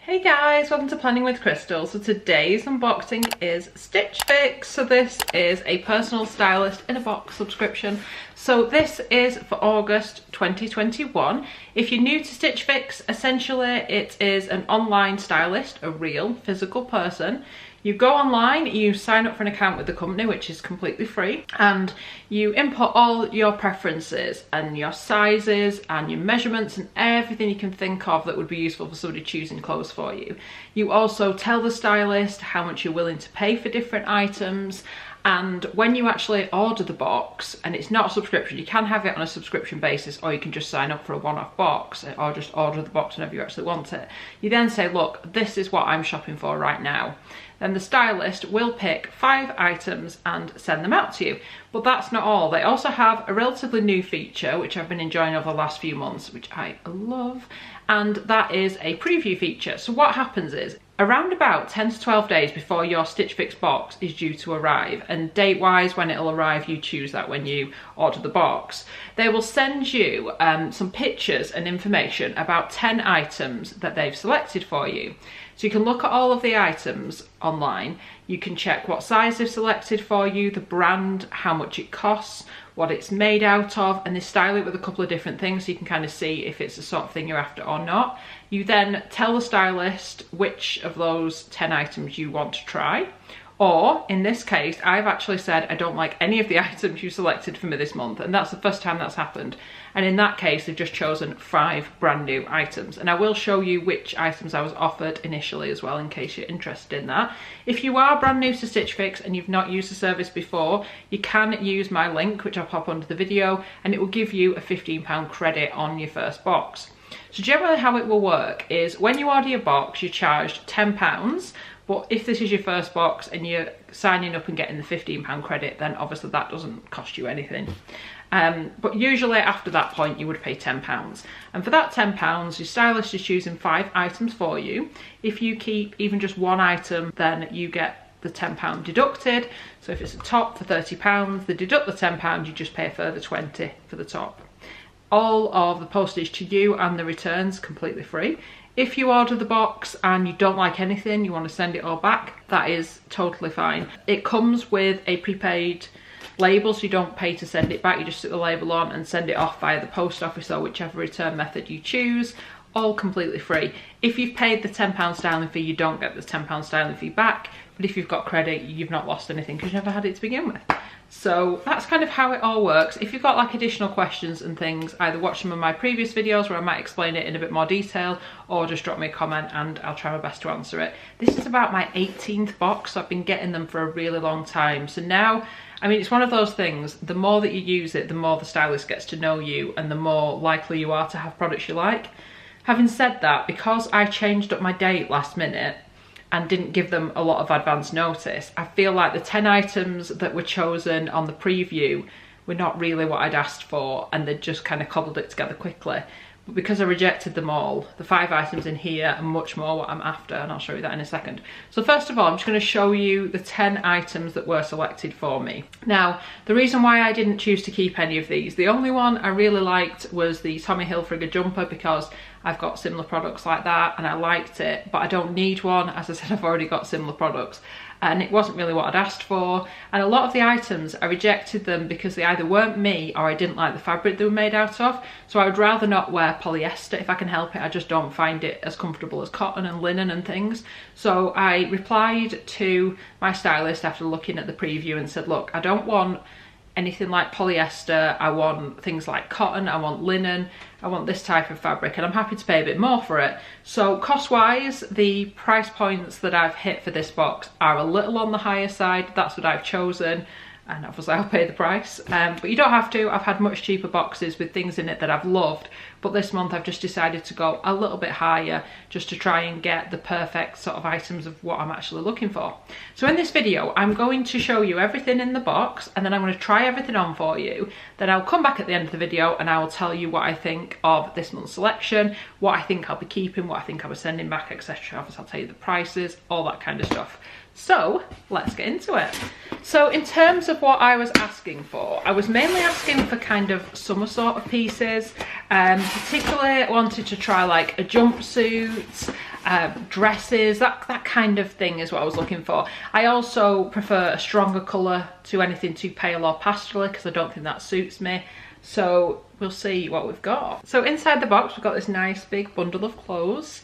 Hey guys, welcome to Planning with Crystal. So today's unboxing is Stitch Fix. So this is a personal stylist in a box subscription. So this is for August 2021. If you're new to Stitch Fix, essentially it is an online stylist, a real physical person. You go online, you sign up for an account with the company, which is completely free, and you input all your preferences and your sizes and your measurements and everything you can think of that would be useful for somebody choosing clothes for you. You also tell the stylist how much you're willing to pay for different items, and when you actually order the box, and it's not a subscription, you can have it on a subscription basis, or you can just sign up for a one-off box or just order the box whenever you actually want it. You then say, look, this is what I'm shopping for right now. Then the stylist will pick 5 items and send them out to you. But that's not all. They also have a relatively new feature, which I've been enjoying over the last few months, which I love, and that is a preview feature. So what happens is, around about 10 to 12 days before your Stitch Fix box is due to arrive, and date-wise when it'll arrive, you choose that when you order the box, they will send you some pictures and information about 10 items that they've selected for you. So you can look at all of the items online, you can check what size they've selected for you, the brand, how much it costs, what it's made out of, and they style it with a couple of different things so you can kind of see if it's the sort of thing you're after or not. You then tell the stylist which of those 10 items you want to try. Or, in this case, I've actually said I don't like any of the items you selected for me this month, and that's the first time that's happened. And in that case, they've just chosen 5 brand new items. And I will show you which items I was offered initially as well, in case you're interested in that. If you are brand new to Stitch Fix and you've not used the service before, you can use my link, which I'll pop under the video, and it will give you a £15 credit on your first box. So generally how it will work is when you order your box, you're charged £10. But if this is your first box and you're signing up and getting the £15 credit, then obviously that doesn't cost you anything. But usually after that point, you would pay £10. And for that £10, your stylist is choosing 5 items for you. If you keep even just one item, then you get the £10 deducted. So if it's a top for £30, they deduct the £10, you just pay a further £20 for the top. All of the postage to you and the returns completely free. If you order the box and you don't like anything, you want to send it all back, that is totally fine. It comes with a prepaid label, so you don't pay to send it back, you just stick the label on and send it off via the post office or whichever return method you choose, all completely free. If you've paid the £10 styling fee, you don't get the £10 styling fee back, but if you've got credit, you've not lost anything because you never had it to begin with. So that's kind of how it all works. If you've got like additional questions and things, either watch some of my previous videos where I might explain it in a bit more detail, or just drop me a comment and I'll try my best to answer it. This is about my 18th box, so I've been getting them for a really long time. So now, I mean, it's one of those things, the more that you use it, the more the stylist gets to know you and the more likely you are to have products you like. Having said that, because I changed up my date last minute and didn't give them a lot of advance notice, I feel like the 10 items that were chosen on the preview were not really what I'd asked for, and they just kind of cobbled it together quickly. But because I rejected them all, the 5 items in here are much more what I'm after, and I'll show you that in a second. So first of all, I'm just going to show you the 10 items that were selected for me. Now, the reason why I didn't choose to keep any of these, the only one I really liked was the Tommy Hilfiger jumper, because I've got similar products like that and I liked it, but I don't need one. As I said, I've already got similar products and it wasn't really what I'd asked for. And a lot of the items, I rejected them because they either weren't me or I didn't like the fabric they were made out of. So I would rather not wear polyester if I can help it. I just don't find it as comfortable as cotton and linen and things. So I replied to my stylist after looking at the preview and said, look, I don't want anything like polyester, I want things like cotton, I want linen, I want this type of fabric, and I'm happy to pay a bit more for it. So cost wise, the price points that I've hit for this box are a little on the higher side. That's what I've chosen, and obviously I'll pay the price, but you don't have to. I've had much cheaper boxes with things in it that I've loved, but this month I've just decided to go a little bit higher just to try and get the perfect sort of items of what I'm actually looking for. So in this video, I'm going to show you everything in the box, and then I'm going to try everything on for you. Then I'll come back at the end of the video and I will tell you what I think of this month's selection, what I think I'll be keeping, what I think I'll be sending back, etc. Obviously I'll tell you the prices, all that kind of stuff. So let's get into it. So in terms of what I was asking for, I was mainly asking for kind of summer sort of pieces. Particularly I wanted to try like a jumpsuit, dresses, that kind of thing is what I was looking for. I also prefer a stronger colour to anything too pale or pastel because I don't think that suits me. So we'll see what we've got. So inside the box we've got this nice big bundle of clothes,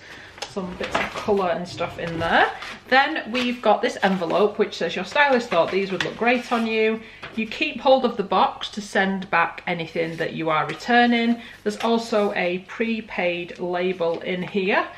some bits of colour and stuff in there. Then we've got this envelope which says your stylist thought these would look great on you. You keep hold of the box to send back anything that you are returning. There's also a prepaid label in here,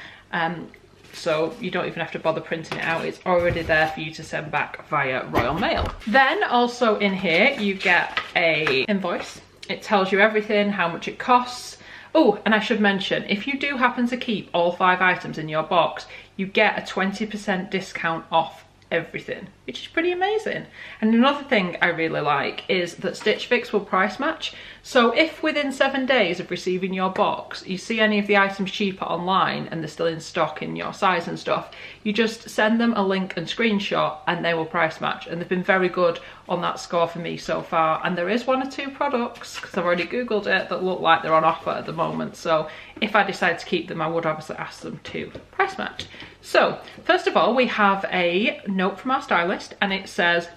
so you don't even have to bother printing it out. It's already there for you to send back via Royal Mail. Then also in here you get a invoice. It tells you everything, how much it costs. Oh, and I should mention, if you do happen to keep all 5 items in your box, you get a 20% discount off everything, which is pretty amazing. And another thing I really like is that Stitch Fix will price match. So if within 7 days of receiving your box you see any of the items cheaper online and they're still in stock in your size and stuff, you just send them a link and screenshot and they will price match. And they've been very good on that score for me so far. And there is 1 or 2 products, because I've already googled it, that look like they're on offer at the moment. So if I decide to keep them, I would obviously ask them to price match. So first of all, we have a note from our stylist and it says,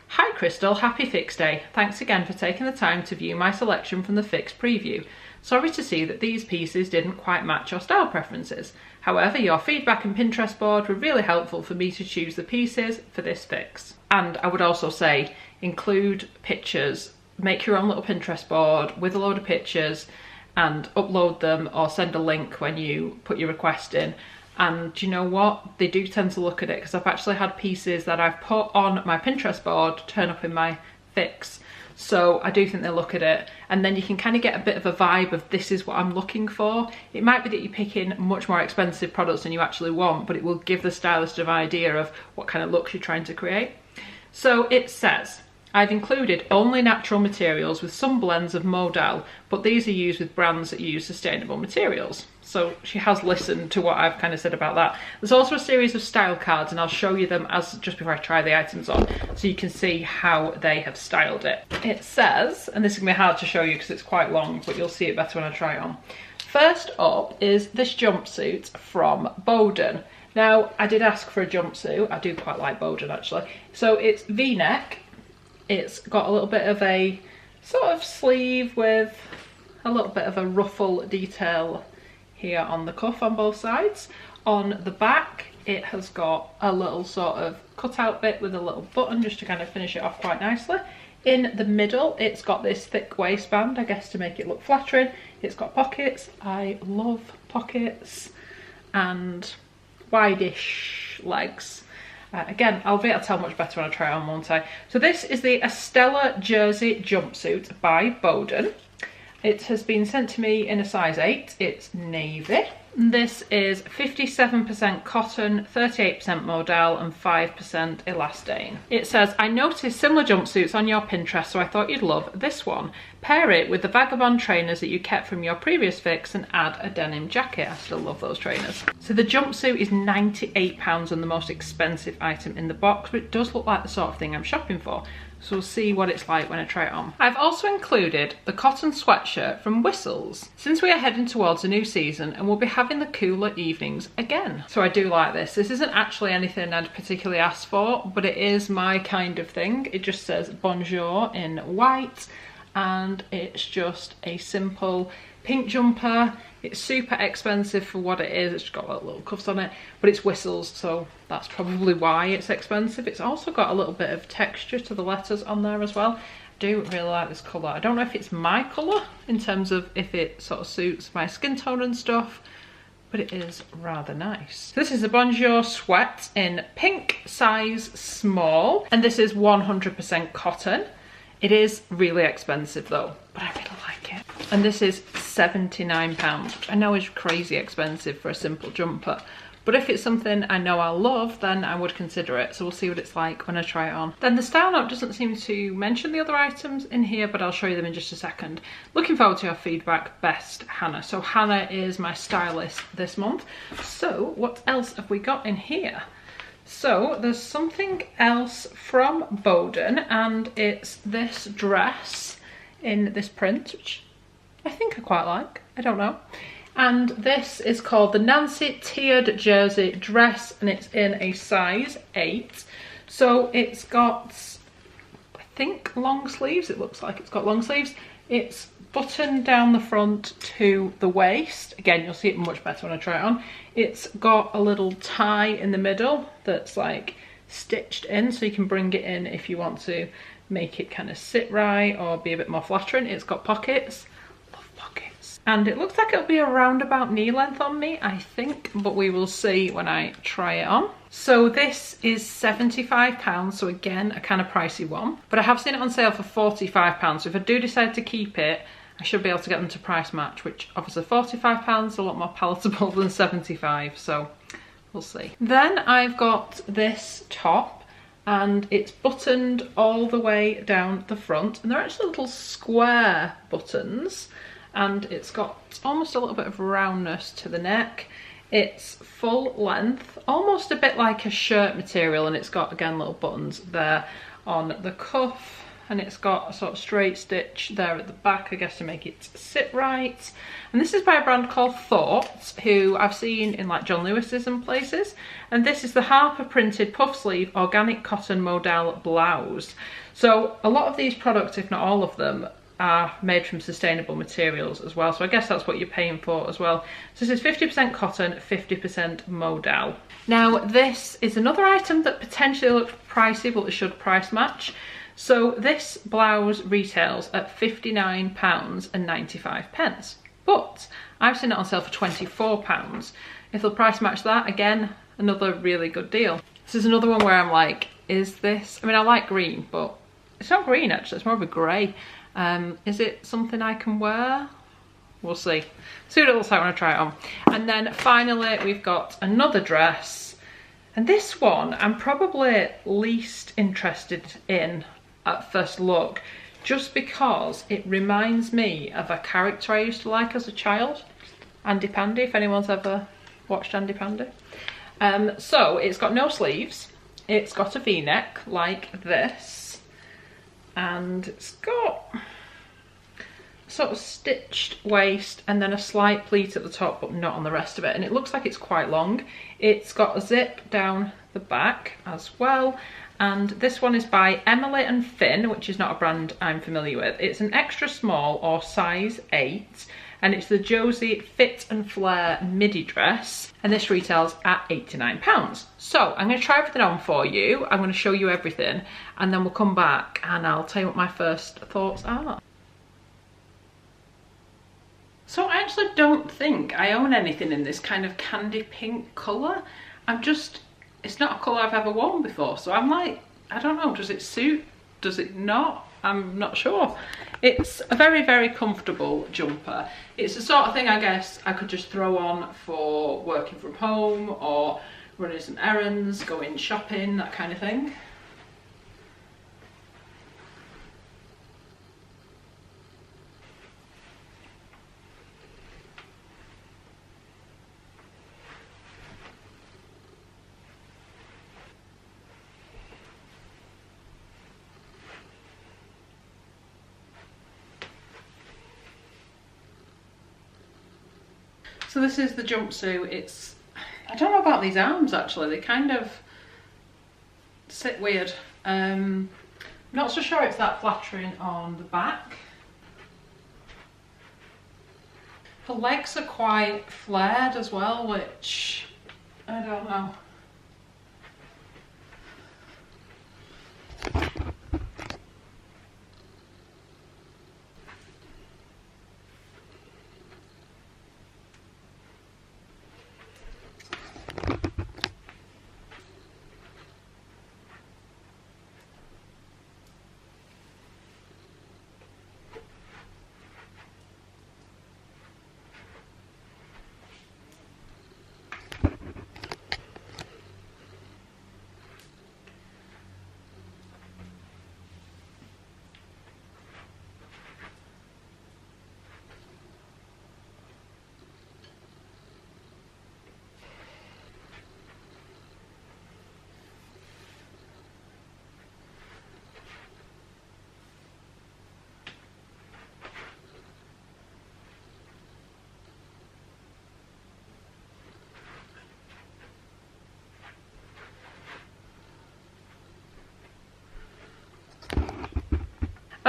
"Hi Crystal, happy Fix Day. Thanks again for taking the time to view my selection from the Fix preview. Sorry to see that these pieces didn't quite match your style preferences. However, your feedback and Pinterest board were really helpful for me to choose the pieces for this fix." And I would also say, include pictures, make your own little Pinterest board with a load of pictures and upload them or send a link when you put your request in. And do you know what? They do tend to look at it, because I've actually had pieces that I've put on my Pinterest board turn up in my fix. So I do think they look at it, and then you can kind of get a bit of a vibe of this is what I'm looking for. It might be that you're picking much more expensive products than you actually want, but it will give the stylist an idea of what kind of looks you're trying to create. So it says, "I've included only natural materials with some blends of modal, but these are used with brands that use sustainable materials." So she has listened to what I've kind of said about that. There's also a series of style cards, and I'll show you them as just before I try the items on, so you can see how they have styled it. It says, and this is gonna be hard to show you because it's quite long, but you'll see it better when I try it on. First up is this jumpsuit from Boden. Now, I did ask for a jumpsuit. I do quite like Boden actually. So it's V-neck. It's got a little bit of a sort of sleeve with a little bit of a ruffle detail here on the cuff on both sides. On the back it has got a little sort of cutout bit with a little button just to kind of finish it off quite nicely. In the middle it's got this thick waistband, I guess to make it look flattering. It's got pockets. I love pockets, and wide-ish legs. Again, I'll be able to tell much better when I try it on, won't I? So this is the Estella Jersey jumpsuit by Boden. It has been sent to me in a size 8. It's navy. This is 57% cotton, 38% modal and 5% elastane. It says, "I noticed similar jumpsuits on your Pinterest, so I thought you'd love this one. Pair it with the vagabond trainers that you kept from your previous fix and add a denim jacket." I still love those trainers. So the jumpsuit is £98 and the most expensive item in the box, but it does look like the sort of thing I'm shopping for. So we'll see what it's like when I try it on. I've also included the cotton sweatshirt from Whistles, since we are heading towards a new season and we'll be having the cooler evenings again. So I do like this. This isn't actually anything I'd particularly asked for, but it is my kind of thing. It just says bonjour in white, and it's just a simple pink jumper. It's super expensive for what it is. It's got little cuffs on it, but it's Whistles, so that's probably why it's expensive. It's also got a little bit of texture to the letters on there as well. I do really like this colour. I don't know if it's my colour in terms of if it sort of suits my skin tone and stuff, but it is rather nice. This is a Bonjour sweat in pink, size small, and this is 100% cotton. It is really expensive though, but I really like it. And this is £79, which I know is crazy expensive for a simple jumper. But if it's something I know I'll love, then I would consider it. So we'll see what it's like when I try it on. Then the style note doesn't seem to mention the other items in here, but I'll show you them in just a second. Looking forward to your feedback, best Hannah. So Hannah is my stylist this month. So what else have we got in here? So there's something else from Boden, and it's this dress in this print, which I think I quite like. I don't know. And this is called the Nancy Tiered Jersey Dress, and it's in a size 8. So it's got, I think, long sleeves. It looks like it's got long sleeves. It's buttoned down the front to the waist. Again, you'll see it much better when I try it on. It's got a little tie in the middle that's like stitched in, so you can bring it in if you want to make it kind of sit right or be a bit more flattering. It's got pockets. Love pockets. And it looks like it'll be around about knee length on me, I think, but we will see when I try it on. So this is £75, so again, a kind of pricey one. But I have seen it on sale for £45, so if I do decide to keep it, I should be able to get them to price match, which obviously £45 is a lot more palatable than 75, so we'll see. Then I've got this top, and it's buttoned all the way down the front, and they're actually little square buttons, and it's got almost a little bit of roundness to the neck. It's full length, almost a bit like a shirt material, and it's got, again, little buttons there on the cuff, and it's got a sort of straight stitch there at the back, I guess, to make it sit right. And this is by a brand called Thoughts, who I've seen in like John Lewis's and places. And this is the Harper printed puff sleeve organic cotton modal blouse. So a lot of these products, if not all of them, are made from sustainable materials as well. So I guess that's what you're paying for as well. So this is 50% cotton, 50% modal. Now this is another item that potentially looks pricey, but it should price match. So this blouse retails at £59.95, but I've seen it on sale for £24. If they'll price match that, again, another really good deal. This is another one where I'm like, is this, I mean, I like green, but it's not green actually, it's more of a grey. Is it something I can wear? We'll see. See what it looks like when I try it on. And then finally, we've got another dress. And this one, I'm probably least interested in at first look, just because it reminds me of a character I used to like as a child, Andy Pandy, if anyone's ever watched Andy Pandy. So it's got no sleeves, it's got a v-neck like this, and it's got sort of stitched waist and then a slight pleat at the top, but not on the rest of it, and it looks like it's quite long. It's got a zip down the back as well. And this one is by Emily and Finn, which is not a brand I'm familiar with. It's an extra small or size 8, and it's the Josie Fit and Flare midi dress, and this retails at £89. So I'm going to try everything on for you. I'm going to show you everything, and then we'll come back and I'll tell you what my first thoughts are. So I actually don't think I own anything in this kind of candy pink colour. It's not a colour I've ever worn before, so I'm like, I don't know, does it suit, does it not? I'm not sure. It's a very, very comfortable jumper. It's the sort of thing I guess I could just throw on for working from home or running some errands, going shopping, that kind of thing. So this is the jumpsuit. I don't know about these arms actually, they kind of sit weird. Not so sure it's that flattering on the back. The legs are quite flared as well, which I don't know.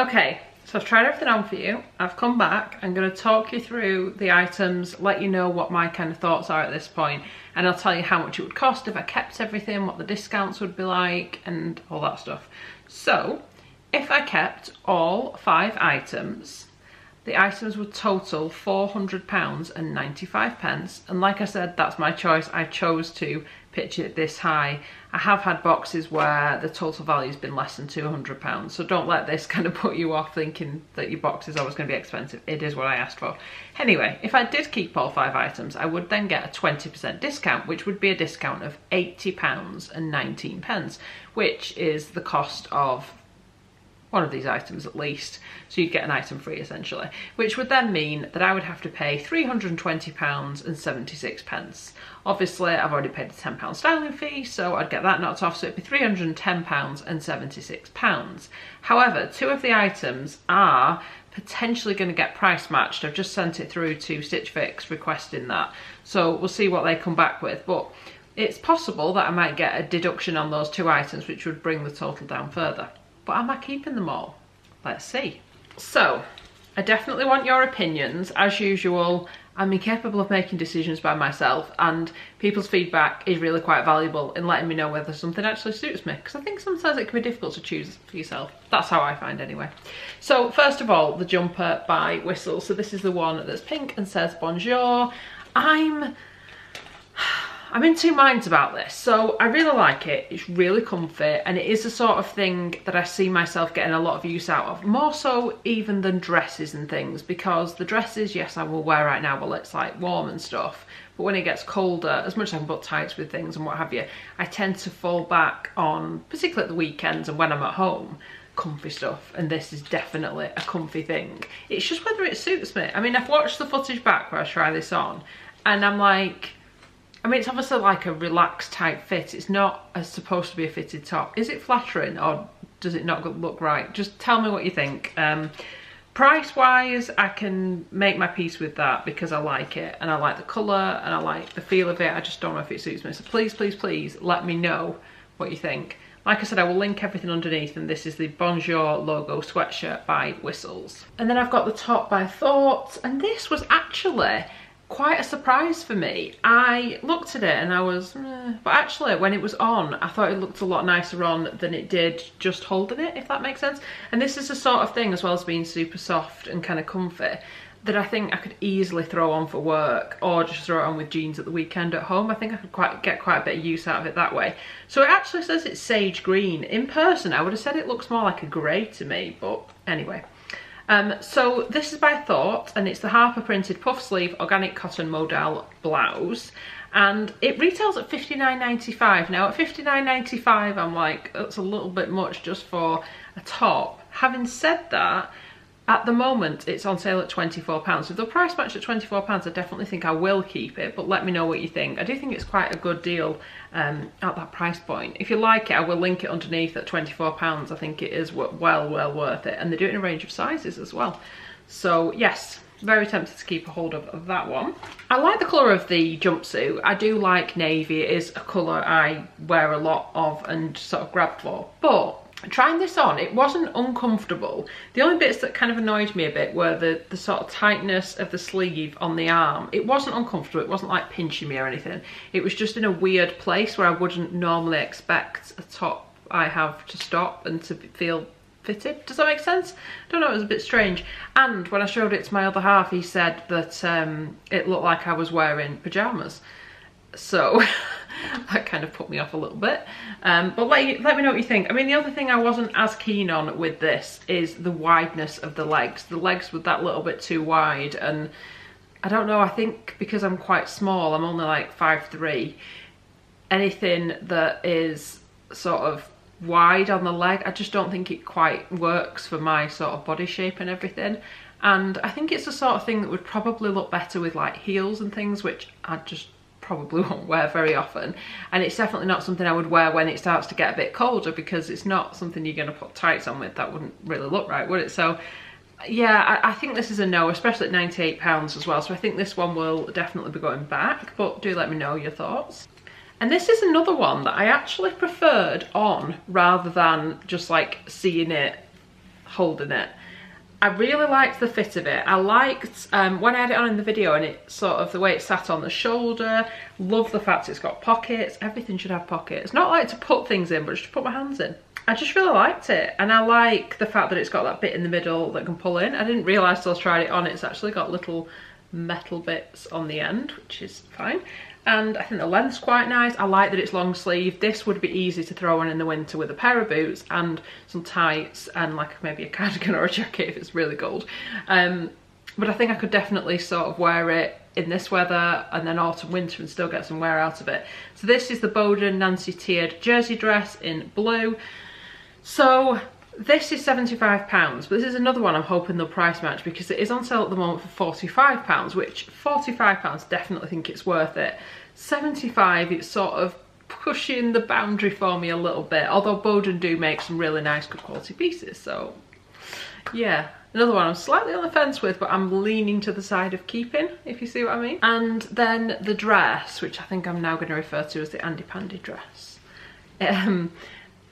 Okay, so I've tried everything on for you. I've come back. I'm going to talk you through the items, let you know what my kind of thoughts are at this point, and I'll tell you how much it would cost if I kept everything, what the discounts would be like, and all that stuff. So, if I kept all 5 items, the items would total £400.95, and like I said, that's my choice. I chose to pitch it this high. I have had boxes where the total value has been less than £200, so don't let this kind of put you off thinking that your box is always going to be expensive. It is what I asked for. Anyway, if I did keep all 5 items, I would then get a 20% discount, which would be a discount of £80.19, which is the cost of one of these items at least, so you'd get an item free essentially, which would then mean that I would have to pay £320.76. Obviously I've already paid the £10 styling fee, so I'd get that knocked off, so it'd be £310.76. However, 2 of the items are potentially going to get price matched. I've just sent it through to Stitch Fix requesting that, so we'll see what they come back with, but it's possible that I might get a deduction on those 2 items, which would bring the total down further. But am I keeping them all? Let's see. So, I definitely want your opinions. As usual, I'm incapable of making decisions by myself, and people's feedback is really quite valuable in letting me know whether something actually suits me, because I think sometimes it can be difficult to choose for yourself. That's how I find anyway. So, first of all, the jumper by Whistle. So this is the one that's pink and says bonjour. I'm in 2 minds about this. So I really like it, it's really comfy, and it is the sort of thing that I see myself getting a lot of use out of, more so even than dresses and things, because the dresses, yes, I will wear right now while it's like warm and stuff, but when it gets colder, as much as I can put tights with things and what have you, I tend to fall back on, particularly at the weekends and when I'm at home, comfy stuff, and this is definitely a comfy thing. It's just whether it suits me. I mean, I've watched the footage back where I try this on, and I'm like, I mean, it's obviously like a relaxed type fit. It's not supposed to be a fitted top. Is it flattering, or does it not look right? Just tell me what you think. Price wise, I can make my peace with that because I like it, and I like the colour, and I like the feel of it. I just don't know if it suits me. So please, please, please let me know what you think. Like I said, I will link everything underneath, and this is the Bonjour logo sweatshirt by Whistles. And then I've got the top by Thoughts, and this was actually quite a surprise for me. I looked at it and I was, but actually when it was on, I thought it looked a lot nicer on than it did just holding it, if that makes sense. And this is the sort of thing, as well as being super soft and kind of comfy, that I think I could easily throw on for work, or just throw it on with jeans at the weekend at home. I think I could get quite a bit of use out of it that way. So it actually says it's sage green. In person, I would have said it looks more like a grey to me, but anyway. So this is by Thought, and it's the Harper printed puff sleeve organic cotton modal blouse, and it retails at £59.95. Now at £59.95 I'm like, that's a little bit much just for a top. Having said that, at the moment it's on sale at £24. So if the price match at £24, I definitely think I will keep it, but let me know what you think. I do think it's quite a good deal at that price point. If you like it, I will link it underneath at £24. I think it is well worth it, and they do it in a range of sizes as well. So yes, very tempted to keep a hold of that one. I like the colour of the jumpsuit. I do like navy. It is a colour I wear a lot of and sort of grabbed for, but trying this on, it wasn't uncomfortable. The only bits that kind of annoyed me a bit were the sort of tightness of the sleeve on the arm. It wasn't uncomfortable, it wasn't like pinching me or anything. It was just in a weird place where I wouldn't normally expect a top I have to stop and to feel fitted. Does that make sense? I don't know, it was a bit strange. And when I showed it to my other half, he said that it looked like I was wearing pyjamas. So that kind of put me off a little bit, but let me know what you think. I mean, the other thing I wasn't as keen on with this is the wideness of the legs. The legs were that little bit too wide, and I don't know, I think because I'm quite small, I'm only like 5'3", anything that is sort of wide on the leg, I just don't think it quite works for my sort of body shape and everything. And I think it's the sort of thing that would probably look better with like heels and things, which I just probably won't wear very often, and it's definitely not something I would wear when it starts to get a bit colder, because it's not something you're going to put tights on with. That wouldn't really look right, would it? So yeah, I think this is a no, especially at £98 as well. So I think this one will definitely be going back, but do let me know your thoughts. And this is another one that I actually preferred on rather than just like seeing it holding it. I really liked the fit of it. I liked when I had it on in the video and it sort of the way it sat on the shoulder. Love the fact it's got pockets. Everything should have pockets. Not like to put things in, but just to put my hands in. I just really liked it, and I like the fact that it's got that bit in the middle that can pull in. I didn't realise till I tried it on, it's actually got little metal bits on the end, which is fine. And I think the length's quite nice. I like that it's long sleeve. This would be easy to throw on in the winter with a pair of boots and some tights and like maybe a cardigan or a jacket if it's really cold. But I think I could definitely sort of wear it in this weather and then autumn winter and still get some wear out of it. So this is the Boden Nancy tiered jersey dress in blue. So this is £75, but this is another one I'm hoping they'll price match because it is on sale at the moment for £45, which £45 definitely think it's worth it. 75, it's sort of pushing the boundary for me a little bit, although Boden do make some really nice good quality pieces, so yeah. Another one I'm slightly on the fence with, but I'm leaning to the side of keeping, if you see what I mean. And then the dress, which I think I'm now going to refer to as the Andy Pandy dress.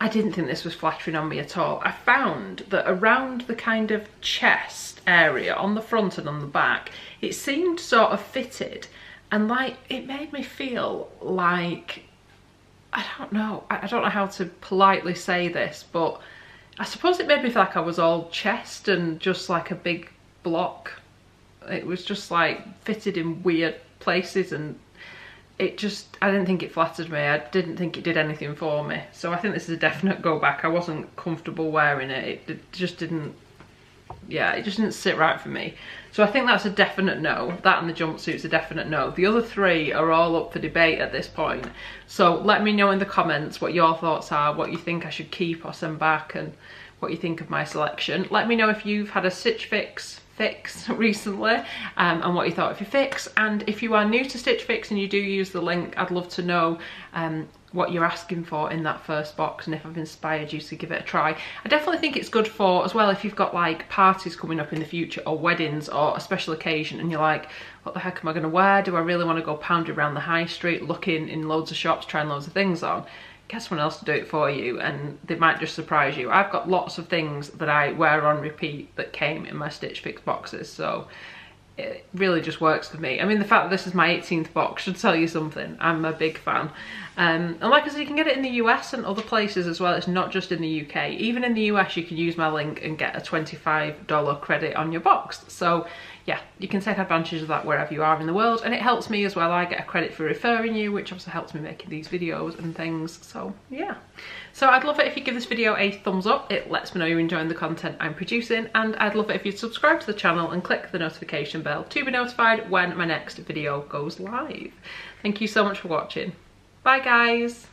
I didn't think this was flattering on me at all. I found that around the kind of chest area, on the front and on the back, it seemed sort of fitted, and like, it made me feel like, I don't know how to politely say this, but I suppose it made me feel like I was all chest and just like a big block. It was just like fitted in weird places, and it just, I didn't think it flattered me. I didn't think it did anything for me. So I think this is a definite go back. I wasn't comfortable wearing it. It just didn't, yeah, it just didn't sit right for me. So I think that's a definite no. That and the jumpsuit's a definite no. The other three are all up for debate at this point. So let me know in the comments what your thoughts are, what you think I should keep or send back, and what you think of my selection. Let me know if you've had a Stitch Fix recently and what you thought of your fix. And if you are new to Stitch Fix and you do use the link, I'd love to know what you're asking for in that first box and if I've inspired you to give it a try. I definitely think it's good for as well if you've got like parties coming up in the future or weddings or a special occasion and you're like, what the heck am I going to wear? Do I really want to go pounding around the high street looking in loads of shops trying loads of things on? Get someone else to do it for you and they might just surprise you. I've got lots of things that I wear on repeat that came in my Stitch Fix boxes, so it really just works for me. I mean, the fact that this is my 18th box should tell you something. I'm a big fan. And like I said, you can get it in the US and other places as well. It's not just in the UK. Even in the US, you can use my link and get a $25 credit on your box. So yeah, you can take advantage of that wherever you are in the world, and it helps me as well. I get a credit for referring you, which also helps me making these videos and things. So yeah, so I'd love it if you give this video a thumbs up. It lets me know you're enjoying the content I'm producing, and I'd love it if you'd subscribe to the channel and click the notification bell to be notified when my next video goes live. Thank you so much for watching. Bye guys.